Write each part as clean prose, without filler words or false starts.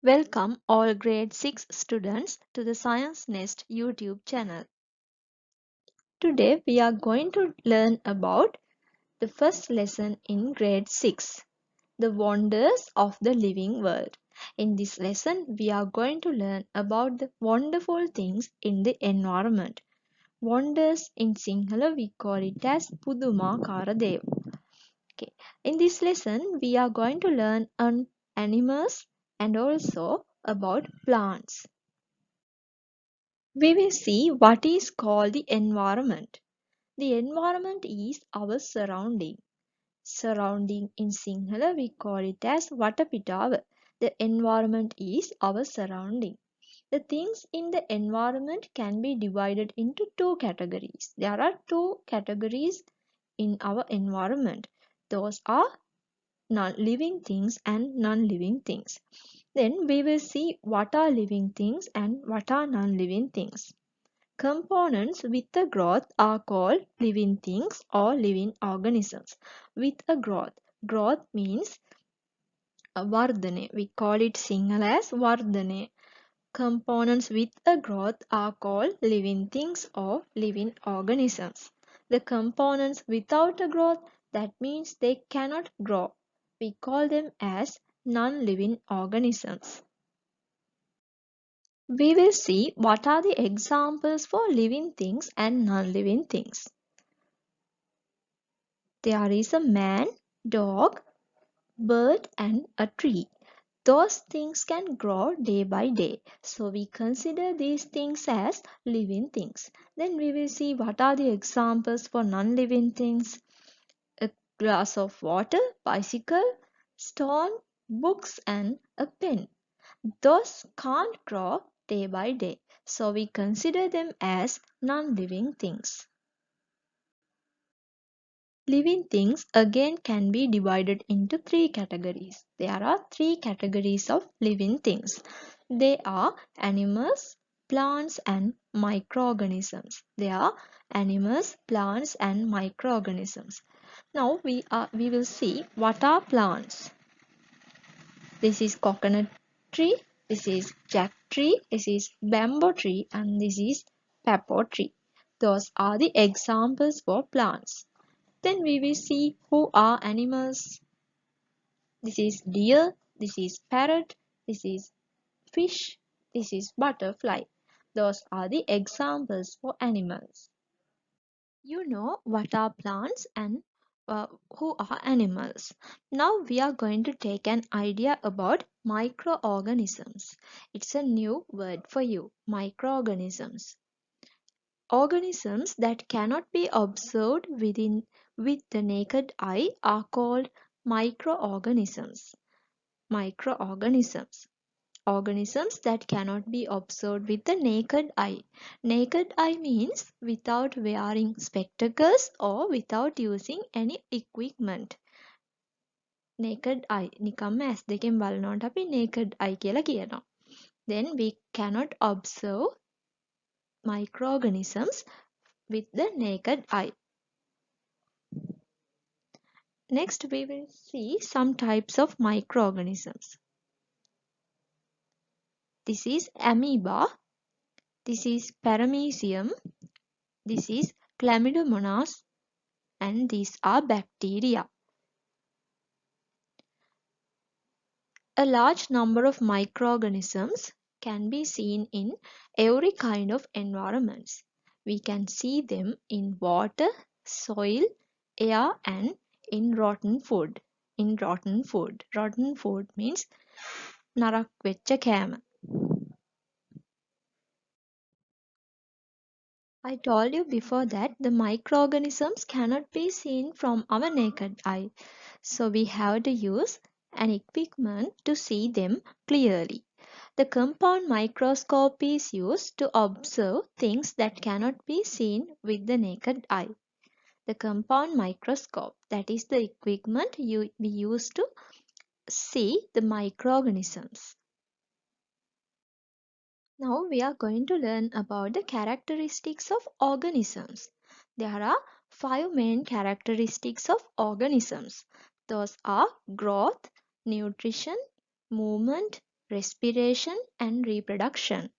Welcome all grade 6 students to the Science Nest YouTube channel. Today we are going to learn about the first lesson in grade 6, the wonders of the living world. In this lesson we are going to learn about the wonderful things in the environment. Wonders in Sinhala we call it as Pudumakara Deva. Okay. In this lesson we are going to learn on animals and also about plants. We will see what is called the environment. The environment is our surrounding. Surrounding in Sinhala we call it as Vatapitawa. The environment is our surrounding. The things in the environment can be divided into two categories. There are two categories in our environment. Those are non-living things and non-living things. Then we will see what are living things and what are non-living things. Components with a growth are called living things or living organisms. With a growth. Growth means vardhane. We call it Sinhala as vardhane. Components with a growth are called living things or living organisms. The components without a growth, that means they cannot grow. We call them as non-living organisms. We will see what are the examples for living things and non-living things. There is a man, dog, bird and a tree. Those things can grow day by day. So we consider these things as living things. Then we will see what are the examples for non-living things. A glass of water, bicycle, stone, books and a pen. Those can't grow day by day. So we consider them as non-living things. Living things again can be divided into three categories. There are three categories of living things. They are animals, plants and microorganisms. They are animals, plants and microorganisms. Now we will see what are plants. This is coconut tree, this is jack tree, this is bamboo tree and this is papaw tree. Those are the examples for plants. Then we will see who are animals. This is deer, this is parrot, this is fish, this is butterfly. Those are the examples for animals. You know what are plants and who are animals. Now we are going to take an idea about microorganisms. It's a new word for you, microorganisms. Organisms that cannot be observed with the naked eye are called microorganisms. Microorganisms. Organisms that cannot be observed with the naked eye. Naked eye means without wearing spectacles or without using any equipment. Naked eye. නිකම්ම ඇස් දෙකෙන් බලනකොට අපි naked eye කියලා කියනවා. Then we cannot observe microorganisms with the naked eye. Next, we will see some types of microorganisms. This is amoeba, this is paramecium, this is chlamydomonas, and these are bacteria. A large number of microorganisms can be seen in every kind of environments. We can see them in water, soil, air, and in rotten food. Rotten food means නරක් වෙච්ච කෑම. I told you before that the microorganisms cannot be seen from our naked eye. So we have to use an equipment to see them clearly. The compound microscope is used to observe things that cannot be seen with the naked eye. The compound microscope, that is the equipment we use to see the microorganisms. Now we are going to learn about the characteristics of organisms. There are 5 main characteristics of organisms. Those are growth, nutrition, movement, respiration, and reproduction.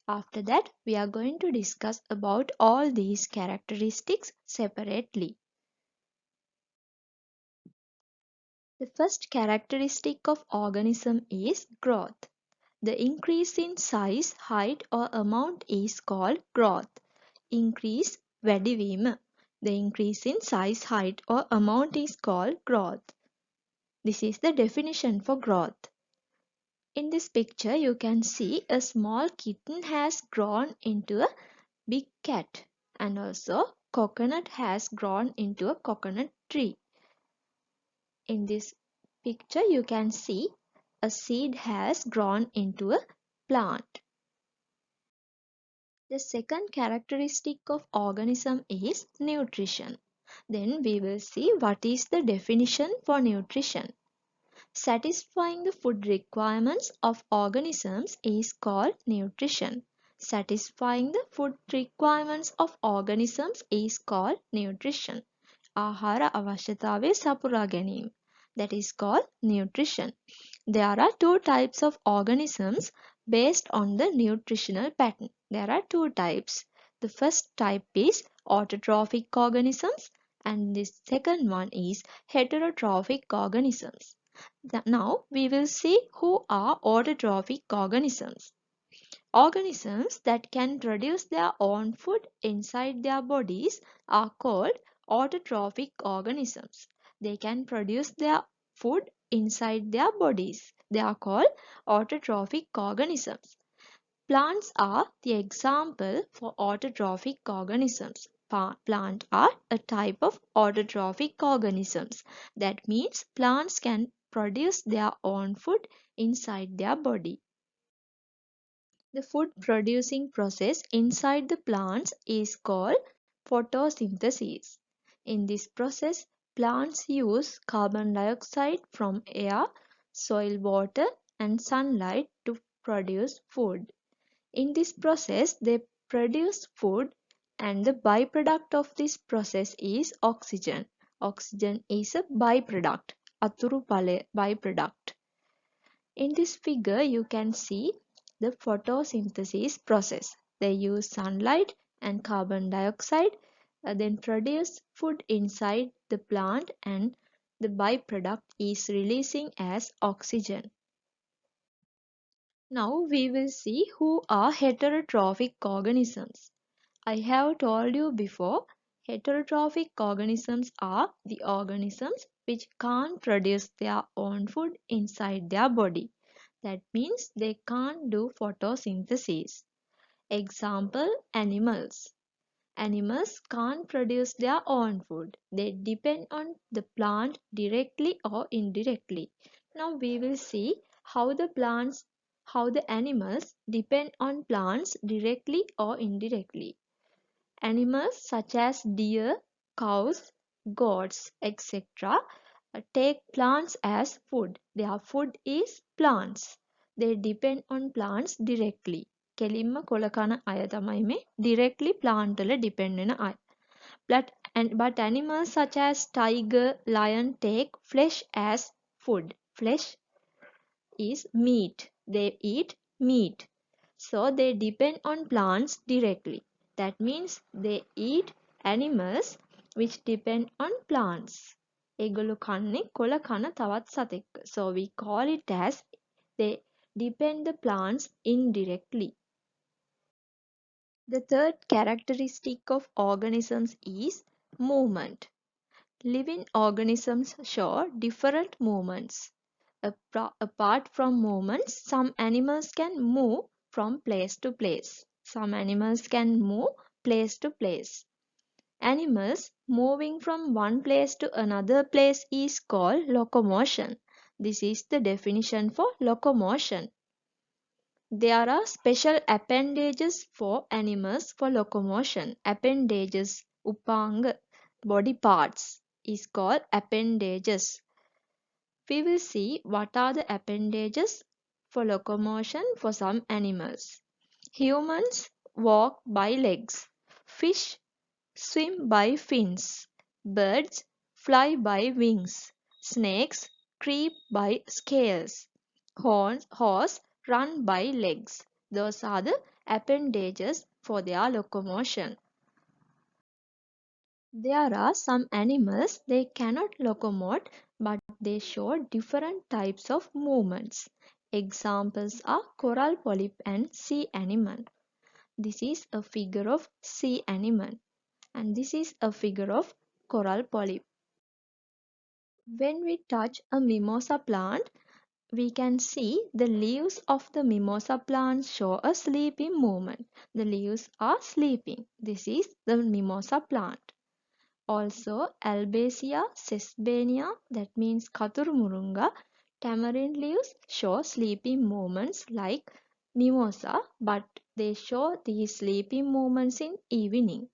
After that, we are going to discuss about all these characteristics separately. The first characteristic of organism is growth. The increase in size, height or amount is called growth. Increase වැඩිවීම. The increase in size, height or amount is called growth. This is the definition for growth. In this picture, you can see a small kitten has grown into a big cat, and also coconut has grown into a coconut tree. In this picture, you can see a seed has grown into a plant. The second characteristic of organism is nutrition. Then we will see what is the definition for nutrition. Satisfying the food requirements of organisms is called nutrition. Satisfying the food requirements of organisms is called nutrition. ආහාර අවශ්‍යතාවය සපුරා ගැනීම. That is called nutrition. There are two types of organisms based on the nutritional pattern. There are two types. The first type is autotrophic organisms and the second one is heterotrophic organisms. Now we will see who are autotrophic organisms. Organisms that can produce their own food inside their bodies are called autotrophic organisms. They can produce their food inside their bodies. They are called autotrophic organisms. Plants are the example for autotrophic organisms. Plants are a type of autotrophic organisms. That means plants can produce their own food inside their body. The food producing process inside the plants is called photosynthesis. In this process, plants use carbon dioxide from air, soil water, and sunlight to produce food. In this process, they produce food and the byproduct of this process is oxygen. Oxygen is a byproduct, අතුරු byproduct. In this figure, you can see the photosynthesis process. They use sunlight and carbon dioxide, then produce food inside the plant and the byproduct is releasing as oxygen. Now we will see who are heterotrophic organisms. I have told you before, heterotrophic organisms are the organisms which can't produce their own food inside their body. That means they can't do photosynthesis. Example, animals. Animals can't produce their own food. They depend on the plant directly or indirectly. Now we will see how the animals depend on plants directly or indirectly. Animals such as deer, cows, goats, etc. take plants as food. Their food is plants. They depend on plants directly. කෙලින්ම කොළ කන අය තමයි මේ directly plant වල depend වෙන අය. But animals such as tiger, lion take flesh as food. Flesh is meat. They eat meat. So they depend on plants directly. That means they eat animals which depend on plants. ඒගොල්ලෝ කන්නේ කොළ කන තවත් සතෙක්ව. So we call it as they depend the plants indirectly. The third characteristic of organisms is movement. Living organisms show different movements. Apart from movements, some animals can move from place to place. Some animals can move place to place. Animals moving from one place to another place is called locomotion. This is the definition for locomotion. There are special appendages for animals for locomotion. Appendages, upang, body parts is called appendages. We will see what are the appendages for locomotion for some animals. Humans walk by legs. Fish swim by fins. Birds fly by wings. Snakes creep by scales. Horse run by legs. Those are the appendages for their locomotion. There are some animals they cannot locomote but they show different types of movements. Examples are coral polyp and sea anemone. This is a figure of sea anemone and this is a figure of coral polyp. When we touch a mimosa plant, we can see the leaves of the mimosa plant show a sleeping movement. The leaves are sleeping. This is the mimosa plant. Also, Albacea sesbania, that means Katurmurunga, tamarind leaves show sleeping movements like mimosa, but they show these sleeping movements in evening.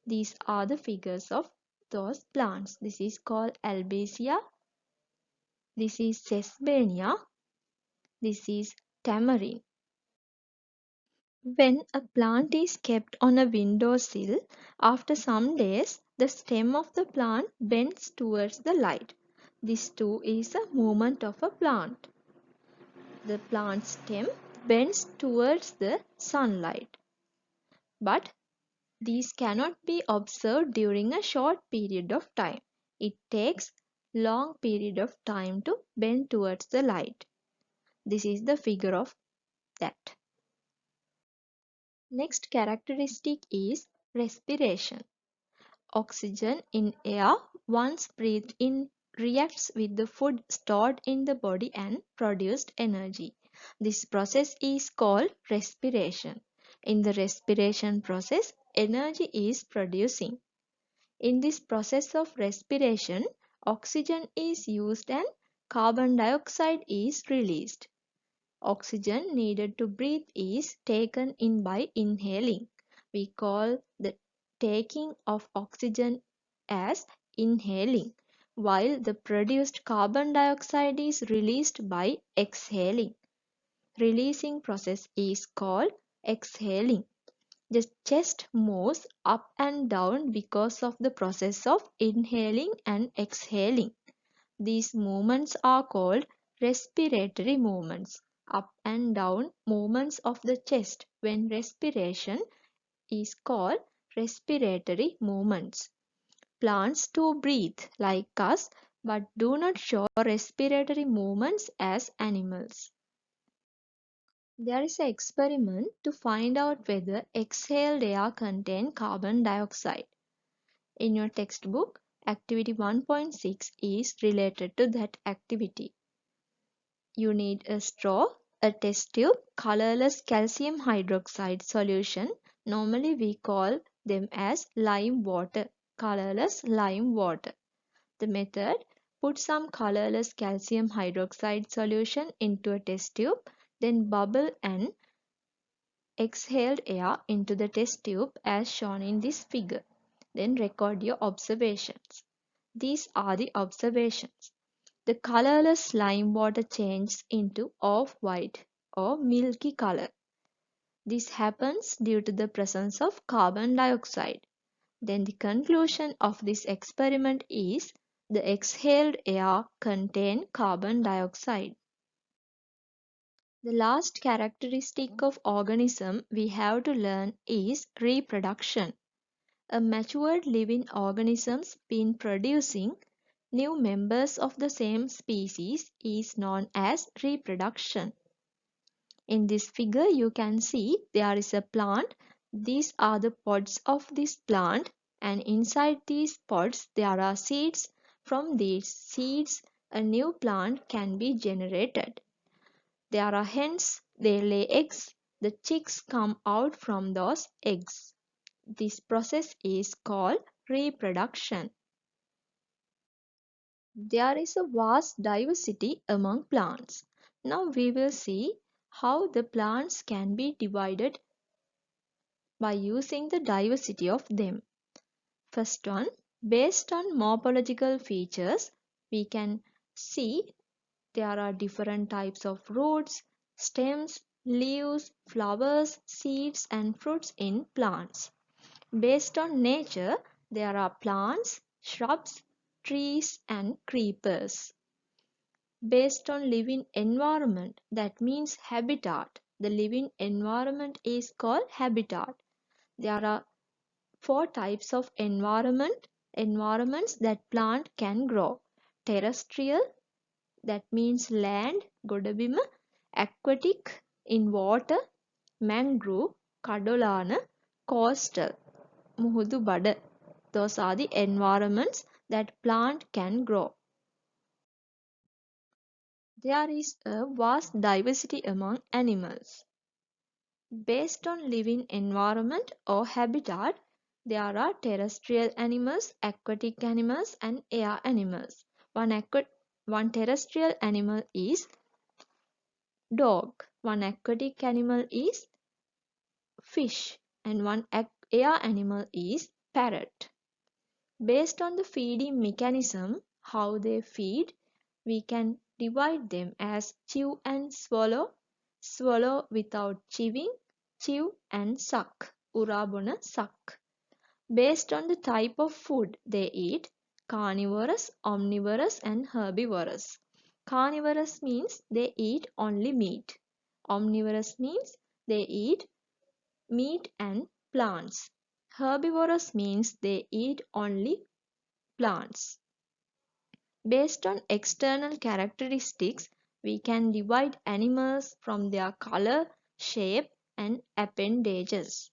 These are the figures of those plants. This is called Albacea, this is sesbania, this is tamarind. When a plant is kept on a windowsill, after some days, the stem of the plant bends towards the light. This too is a movement of a plant. The plant stem bends towards the sunlight. But these cannot be observed during a short period of time. It takes long period of time to bend towards the light. This is the figure of that. Next characteristic is respiration. Oxygen in air, once breathed in, reacts with the food stored in the body and produced energy. This process is called respiration. In the respiration process, energy is producing. In this process of respiration, oxygen is used and carbon dioxide is released. Oxygen needed to breathe is taken in by inhaling. We call the taking of oxygen as inhaling, while the produced carbon dioxide is released by exhaling. Releasing process is called exhaling. The chest moves up and down because of the process of inhaling and exhaling. These movements are called respiratory movements. Up and down movements of the chest when respiration is called respiratory movements. Plants too breathe like us but do not show respiratory movements as animals. There is an experiment to find out whether exhaled air contains carbon dioxide. In your textbook, activity 1.6 is related to that activity. You need a straw, a test tube, colorless calcium hydroxide solution. Normally we call them as lime water, colorless lime water. The method: put some colorless calcium hydroxide solution into a test tube, then bubble and exhaled air into the test tube as shown in this figure. Then record your observations. These are the observations. The colorless lime water changes into off-white or milky color. This happens due to the presence of carbon dioxide. Then the conclusion of this experiment is the exhaled air contains carbon dioxide. The last characteristic of organism we have to learn is reproduction. A matured living organism's been producing new members of the same species is known as reproduction. In this figure you can see there is a plant. These are the pods of this plant and inside these pods there are seeds. From these seeds a new plant can be generated. There are hens, they lay eggs. The chicks come out from those eggs. This process is called reproduction. There is a vast diversity among plants. Now we will see how the plants can be divided by using the diversity of them. First one, based on morphological features, we can see there are different types of roots, stems, leaves, flowers, seeds and fruits in plants. Based on nature, there are plants, shrubs, trees and creepers. Based on living environment, that means habitat. The living environment is called habitat. There are four types of environments that plant can grow. Terrestrial, that means land, ගොඩබිම, aquatic, in water, mangrove, කඩොලාන, coastal, මුහුදු බඩ. Those are the environments that plant can grow. There is a vast diversity among animals. Based on living environment or habitat, there are terrestrial animals, aquatic animals, and air animals. One terrestrial animal is dog, one aquatic animal is fish, and one air animal is parrot. Based on the feeding mechanism, how they feed, we can divide them as chew and swallow, swallow without chewing, chew and suck, urabona suck. Based on the type of food they eat, carnivorous, omnivorous and herbivorous. Carnivorous means they eat only meat. Omnivorous means they eat meat and plants. Herbivorous means they eat only plants. Based on external characteristics, we can divide animals from their color, shape, and appendages.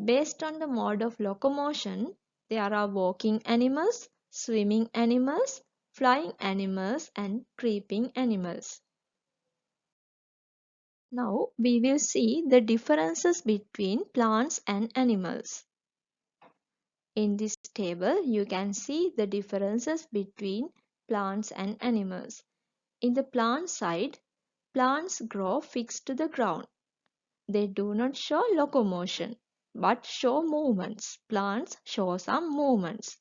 Based on the mode of locomotion, there are walking animals, swimming animals, flying animals, and creeping animals. Now we will see the differences between plants and animals. In this table, you can see the differences between plants and animals. In the plant side, plants grow fixed to the ground. They do not show locomotion, but show movements. Plants show some movements.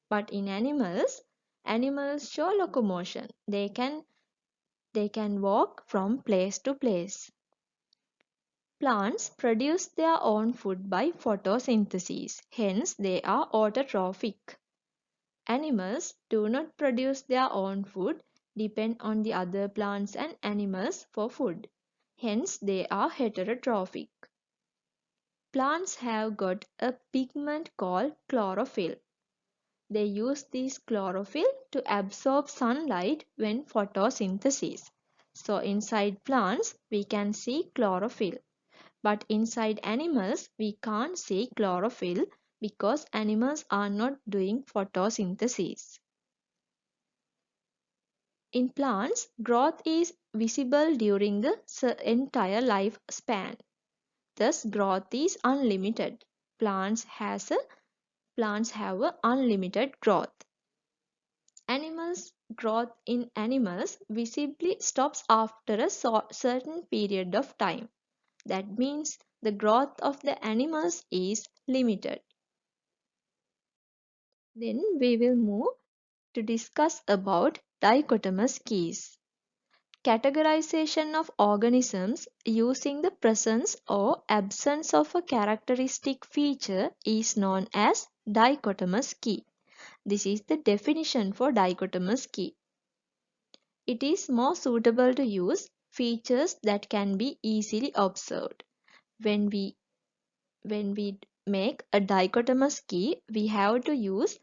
But in animals, animals show locomotion. They can walk from place to place. Plants produce their own food by photosynthesis, hence they are autotrophic. Animals do not produce their own food, depend on the other plants and animals for food, hence they are heterotrophic. Plants have got a pigment called chlorophyll. They use this chlorophyll to absorb sunlight when photosynthesis. So inside plants we can see chlorophyll. But inside animals we can't see chlorophyll because animals are not doing photosynthesis. In plants, growth is visible during the entire lifespan. Thus, growth is unlimited. Plants have a unlimited growth. Growth in animals visibly stops after a certain period of time. That means the growth of the animals is limited. Then we will move to discuss about dichotomous keys. Categorization of organisms using the presence or absence of a characteristic feature is known as dichotomous key. This is the definition for dichotomous key. It is more suitable to use features that can be easily observed. When we make a dichotomous key, we have to use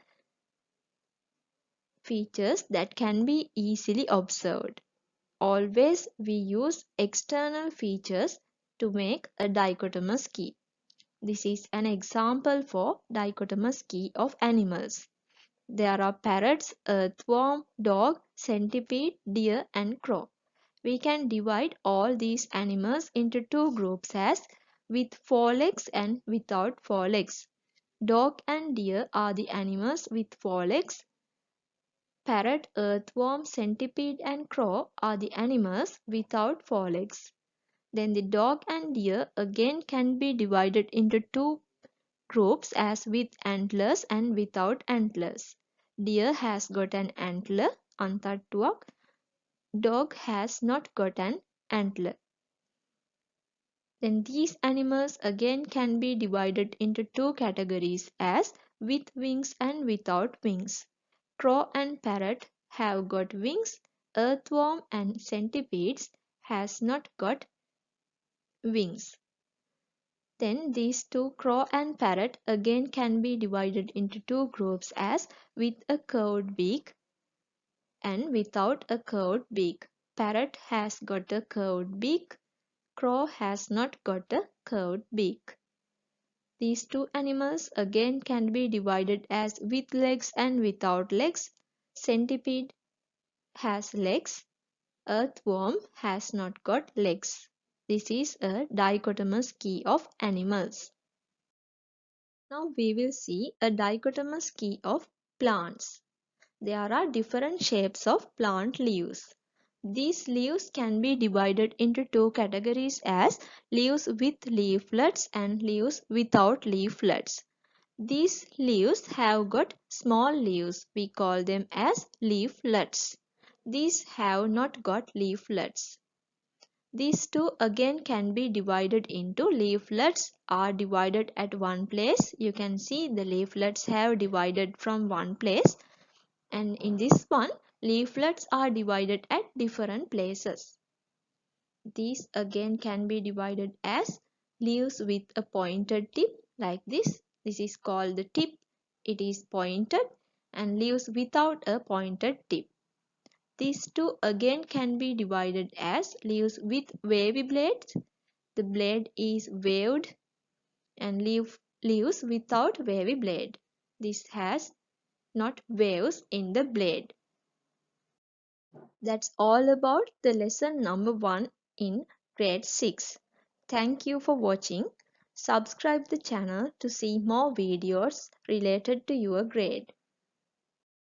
features that can be easily observed. Always we use external features to make a dichotomous key. This is an example for dichotomous key of animals. There are parrots, earthworm, dog, centipede, deer and crow. We can divide all these animals into two groups as with four legs and without four legs. Dog and deer are the animals with four legs. Parrot, earthworm, centipede and crow are the animals without four legs. Then the dog and deer again can be divided into two groups as with antlers and without antlers. Deer has got an antler, අන්තට්ටුවක්. Dog has not got an antler. Then these animals again can be divided into two categories as with wings and without wings. Crow and parrot have got wings. earthworm and centipedes has not got wings. Then these two, crow and parrot, again can be divided into two groups as with a curved beak and without a curved beak. Parrot has got a curved beak, crow has not got a curved beak. These two animals again can be divided as with legs and without legs. Centipede has legs, earthworm has not got legs. This is a dichotomous key of animals. Now we will see a dichotomous key of plants. There are different shapes of plant leaves. These leaves can be divided into two categories as leaves with leaflets and leaves without leaflets. These leaves have got small leaves. We call them as leaflets. These have not got leaflets. These two again can be divided into leaflets are divided at one place. You can see the leaflets have divided from one place, and in this one leaflets are divided at different places. These again can be divided as leaves with a pointed tip like this. This is called the tip. It is pointed, and leaves without a pointed tip. These two again can be divided as leaves with wavy blades. The blade is waved, and leaves without wavy blade. This has not waves in the blade. That's all about the lesson number 1 in grade 6. Thank you for watching. Subscribe the channel to see more videos related to your grade.